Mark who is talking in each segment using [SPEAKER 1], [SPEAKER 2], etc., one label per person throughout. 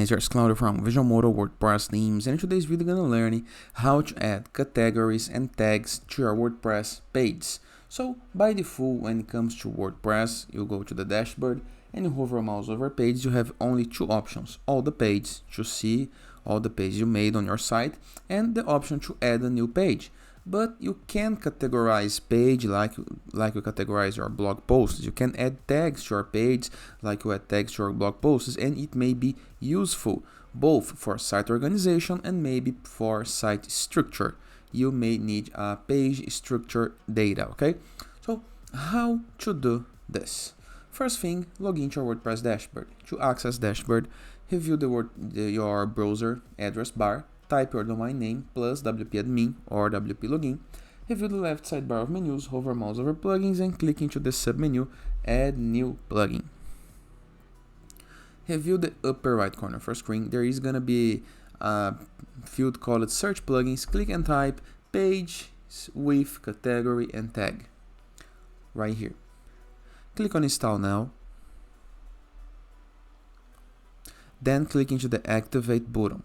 [SPEAKER 1] guys, here's Claudio from Visualmodo WordPress themes, and in today's video we're gonna learn how to add categories and tags to your WordPress page. So by default, when it comes to WordPress, you go to the dashboard and you hover a mouse over page. You have only two options: all the pages to see all the pages you made on your site, and the option to add a new page. But you can categorize page like you categorize your blog posts. You can add tags to your page like you add tags to your blog posts, and it may be useful both for site organization and maybe for site structure. You may need a page structure data. Okay, so how to do this? First thing, log into your WordPress dashboard. To access dashboard, review your browser address bar. Type your domain name plus WP admin or WP login. Review the left sidebar of menus, hover mouse over plugins and click into the submenu Add New Plugin. Review the upper right corner of your screen. There is going to be a field called Search Plugins. Click and type page with category and tag right here. Click on Install Now. Then click into the Activate button.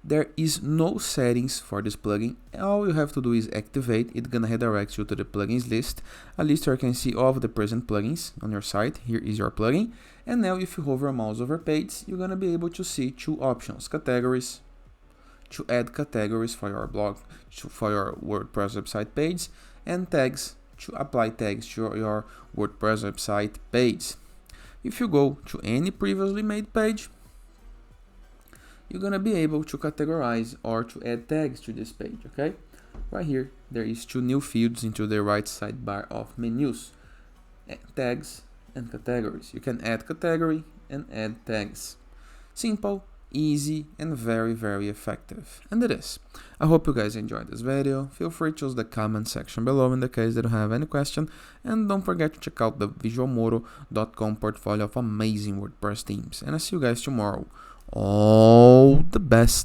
[SPEAKER 1] There is no settings for this plugin. All you have to do is activate. It's gonna redirect you to the plugins list, a list where you can see all of the present plugins on your site. Here is your plugin, and now if you hover a mouse over page, you're gonna be able to see two options: categories, to add categories for your blog, for your WordPress website page, and tags, to apply tags to your WordPress website page. If you go to any previously made page, you're gonna be able to categorize or to add tags to this page. Okay, right here there is two new fields into the right sidebar of menus: tags and categories. You can add category and add tags. Simple, easy, and very effective. And it is. I hope you guys enjoyed this video. Feel free to use the comment section below in the case that you have any question, and don't forget to check out the visualmodo.com portfolio of amazing WordPress themes. And I'll see you guys tomorrow. All the best.